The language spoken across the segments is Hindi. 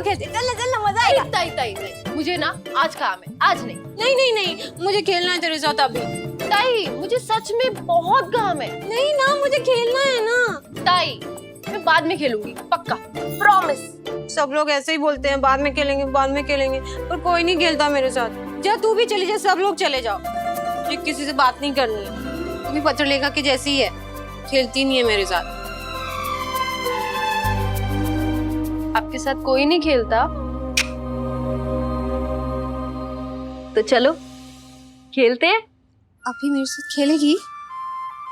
खेलते, चल ना मजा आएगा। ताई ताई ताई, मुझे ना आज काम है, आज नहीं। नहीं नहीं नहीं, मुझे खेलना है तेरे साथ अभी। ताई मुझे सच में बहुत काम है। नहीं ना, मुझे खेलना है ना। ताई मैं बाद में खेलूंगी, पक्का, प्रॉमिस। सब लोग ऐसे ही बोलते हैं, बाद में खेलेंगे बाद में खेलेंगे, पर कोई नहीं खेलता मेरे साथ। जा तू भी चली जा, सब लोग चले जाओ, मुझे किसी से बात नहीं करनी है। तू भी पत्रलेखा की जैसी ही है, खेलती नहीं है मेरे साथ। आपके साथ कोई नहीं खेलता तो चलो खेलते हैं। अभी मेरे साथ खेलेगी?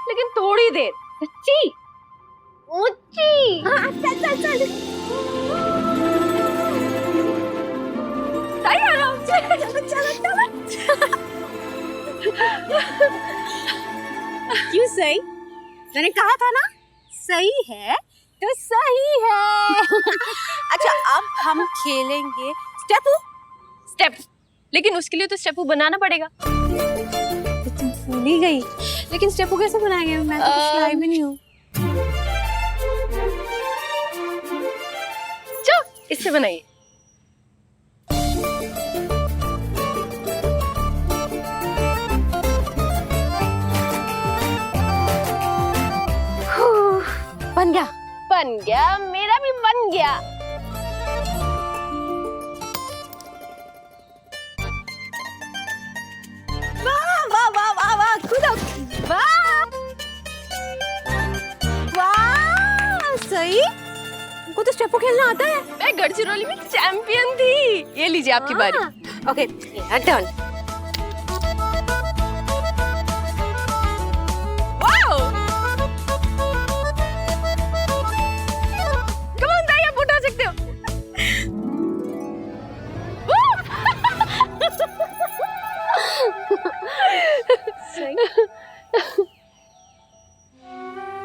लेकिन थोड़ी देर। सच्ची ऊंची। हाँ, चल चल चल। ताई आराम से। चलो चलो चलो। क्यों सही? मैंने कहा था ना, सही है तो सही है। अच्छा अब हम खेलेंगे स्टेपू। स्टेप, लेकिन उसके लिए तो स्टेपू बनाना पड़ेगा। तुम भूल ही गई, लेकिन स्टेपू कैसे बनाएंगे? मैं तो कुछ लाई भी नहीं हूँ। चलो इससे बनाइए। बन गया। बन गया, मेरा भी बन गया। वाह वाह वाह वाह वाह, कूदो। वाह वाह, सही। तुमको तो स्टेपू खेलना आता है। मैं गढ़चिरौली में चैंपियन थी। ये लीजिए आपकी बारी। Okay, turn.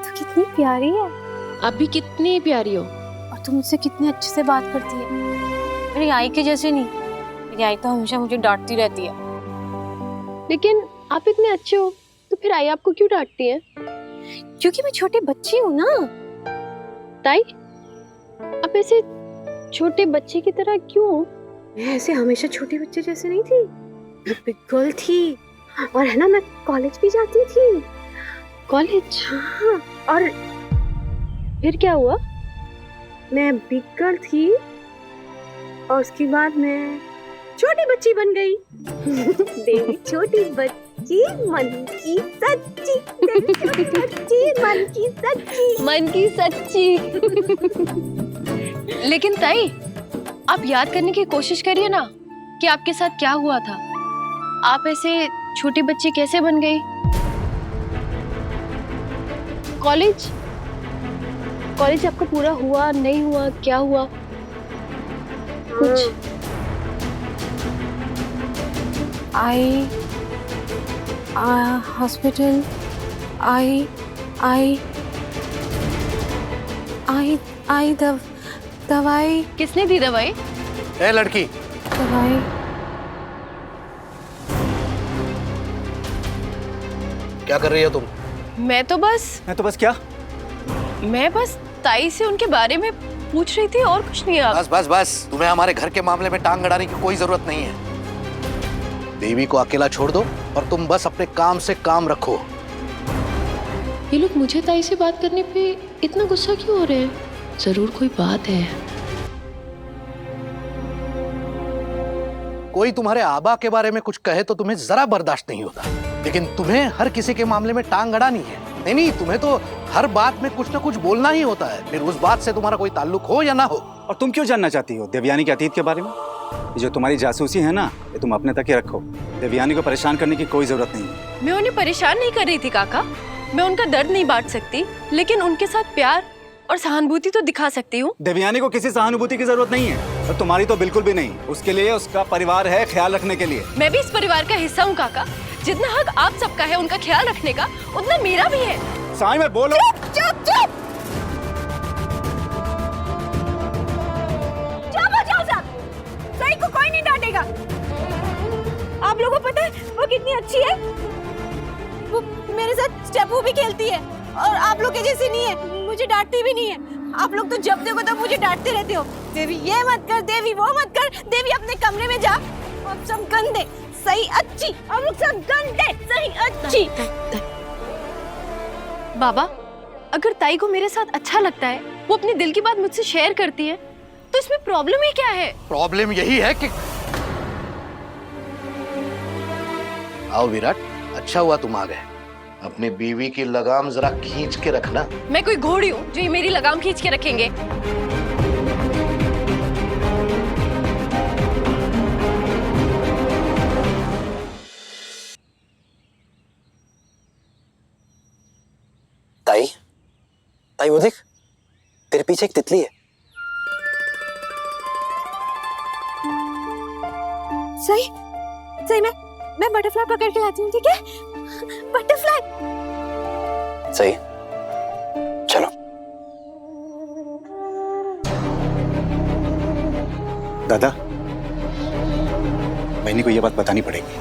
तू कितनी प्यारी है। आप भी कितनी प्यारी हो। और तू मुझसे कितने अच्छे से बात करती है। मेरी आई के जैसे नहीं। मेरी आई तो हमेशा मुझे डांटती रहती है। लेकिन आप इतने अच्छे हो तो फिर आई आपको क्यों डांटती है? क्योंकि मैं छोटी बच्ची हूँ ना। ताई आप ऐसे छोटे बच्चे की तरह क्यों? मैं ऐसे हमेशा छोटी बच्चे जैसे नहीं थी। मैं बिग गर्ल थी। और है ना, मैं कॉलेज भी जाती थी। कॉलेज? हाँ, और फिर क्या हुआ? मैं बिग गर्ल थी और उसके बाद मैं छोटी बच्ची बन गई। देवी छोटी बच्ची मन की सच्ची, देवी छोटी बच्ची मन की सच्ची। मन की सच्ची। लेकिन ताई आप याद करने की कोशिश करिए ना कि आपके साथ क्या हुआ था। आप ऐसे छोटी बच्ची कैसे बन गई? कॉलेज आपका पूरा हुआ नहीं हुआ, क्या हुआ कुछ? हॉस्पिटल आई दवाई। किसने दी दवाई? ए लड़की, दवाई। क्या कर रही हो तुम? मैं तो बस क्या? मैं बस ताई से उनके बारे में पूछ रही थी और कुछ नहीं। बस बस बस, तुम्हें हमारे घर के मामले में टांग अड़ाने की कोई जरूरत नहीं है। देवी को अकेला छोड़ दो और तुम बस अपने काम से काम रखो। ये लोग मुझे ताई से बात करने पे इतना गुस्सा क्यों हो रहे हैं? जरूर कोई बात है। कोई तुम्हारे आबा के बारे में कुछ कहे तो तुम्हें जरा बर्दाश्त नहीं होता, लेकिन तुम्हें हर किसी के मामले में टांग अड़ानी है। नहीं, तुम्हें तो हर बात में कुछ ना कुछ बोलना ही होता है, फिर उस बात से तुम्हारा कोई ताल्लुक हो या ना हो। और तुम क्यों जानना चाहती हो देवयानी के अतीत के बारे में? ये जो तुम्हारी जासूसी है ना, ये तुम अपने तक ही रखो। देवयानी को परेशान करने की कोई जरूरत नहीं है। मैं उन्हें परेशान नहीं कर रही थी काका। मैं उनका दर्द नहीं बांट सकती, लेकिन उनके साथ प्यार और सहानुभूति तो दिखा सकती हूँ। देवयानी को किसी सहानुभूति की जरूरत नहीं है, और तुम्हारी तो बिल्कुल भी नहीं। उसके लिए उसका परिवार है ख्याल रखने के लिए। मैं भी इस परिवार का हिस्सा हूँ काका। जितना हक आप सबका है उनका ख्याल रखने का, उतना मेरा भी है। साई में बोलो। चुप चुप हो जाओ सब। सही को कोई नहीं डांटेगा। आप लोगों को पता है वो कितनी अच्छी है। वो मेरे साथ स्टेपू भी खेलती है और आप लोग के जैसी नहीं है, मुझे डांटती भी नहीं है। आप लोग तो जब देखो तब मुझे डांटते रहते हो। देवी ये मत कर, देवी वो मत कर, देवी अपने कमरे में जा। आप सब गंदे सही अच्छी, आप लोग सब गंदे सही अच्छी। बाबा, अगर ताई को मेरे साथ अच्छा लगता है, वो अपने दिल की बात मुझसे शेयर करती है, तो इसमें प्रॉब्लम ही क्या है? प्रॉब्लम यही है कि आओ विराट, अच्छा हुआ तुम आ गए। अपनी बीवी की लगाम जरा खींच के रखना। मैं कोई घोड़ी हूँ जो ये मेरी लगाम खींच के रखेंगे? ताई, ताई वो देख, तेरे पीछे एक तितली है। सही सही, मैं बटरफ्लाई पकड़ के लाती हूँ, ठीक है? बटरफ्लाई। सही, चलो। दादा, बहनी को ये बात बतानी पड़ेगी।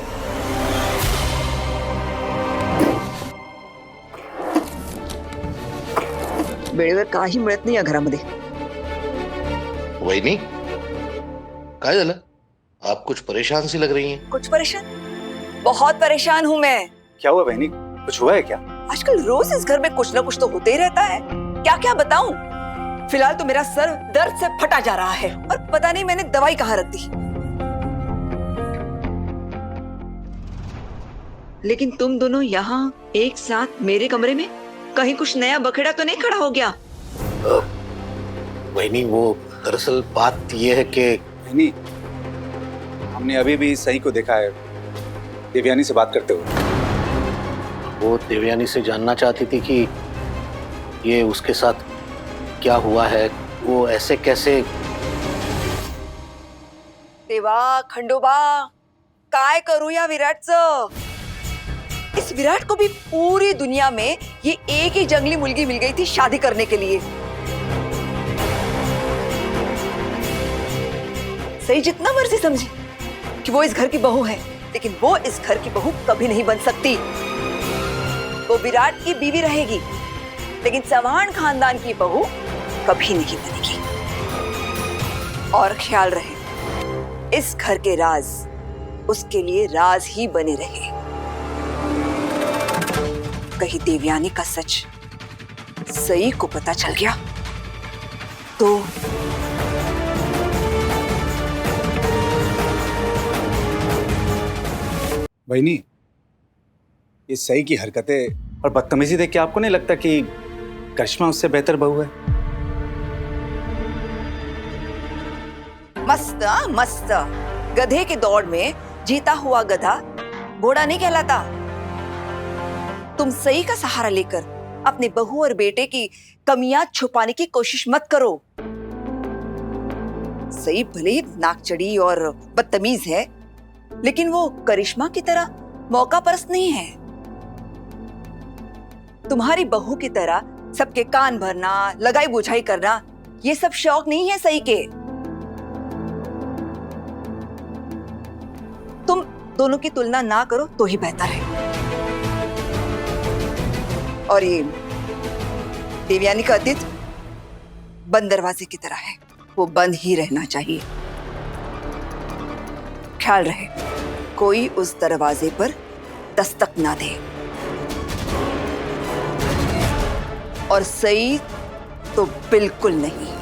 वेळेवर काही मिळत नाही या घरामध्ये। वहिनी, काय झालं? आप कुछ परेशान सी लग रही हैं। कुछ परेशान? बहुत परेशान हूँ मैं। क्या हुआ बहनी, कुछ हुआ है क्या? आजकल रोज इस घर में कुछ ना कुछ तो होते ही रहता है। क्या क्या बताऊं? फिलहाल तो मेरा सर दर्द से फटा जा रहा है और पता नहीं मैंने दवाई कहाँ रख दी। लेकिन तुम दोनों यहाँ एक साथ मेरे कमरे में, कहीं कुछ नया बखेड़ा तो नहीं खड़ा हो गया? वहिनी, वो दरअसल बात ये है कि बहनी, हमने अभी भी सही को देखा है देवयानी से बात करते हुए। वो देवयानी से जानना चाहती थी कि ये उसके साथ क्या हुआ है, वो ऐसे कैसे। देवा खंडोबा, काय करू या विराटचं? इस विराट को भी पूरी दुनिया में ये एक ही जंगली मुलगी मिल गई थी शादी करने के लिए। सही जितना मर्जी समझी कि वो इस घर की बहू है, लेकिन वो इस घर की बहू कभी नहीं बन सकती। वो विराट की बीवी रहेगी, लेकिन चौहान खानदान की बहू कभी नहीं बनेगी। और ख्याल रहे, इस घर के राज उसके लिए राज ही बने रहे। कहीं देवयानी का सच सई को पता चल गया तो बहनी, ये सही की हरकतें और बदतमीजी देख के आपको नहीं लगता कि करिश्मा उससे बेहतर बहू है? मस्त मस्त। गधे के दौड़ में जीता हुआ गधा घोड़ा नहीं कहलाता। तुम सही का सहारा लेकर अपने बहू और बेटे की कमियां छुपाने की कोशिश मत करो। सही भले ही नाकचड़ी और बदतमीज है, लेकिन वो करिश्मा की तरह मौका परस्त नहीं है। तुम्हारी बहू की तरह सबके कान भरना, लगाई बुझाई करना, ये सब शौक नहीं है सही के। तुम दोनों की तुलना ना करो तो ही बेहतर है। और ये देवयानी का अतीत बंद दरवाजे की तरह है, वो बंद ही रहना चाहिए। ख्याल रहे, कोई उस दरवाजे पर दस्तक ना दे। और सही तो बिल्कुल नहीं।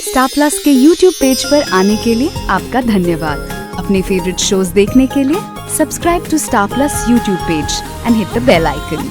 स्टार प्लस के YouTube पेज पर आने के लिए आपका धन्यवाद। अपने फेवरेट शोज देखने के लिए subscribe to Star Plus YouTube page and hit the bell icon.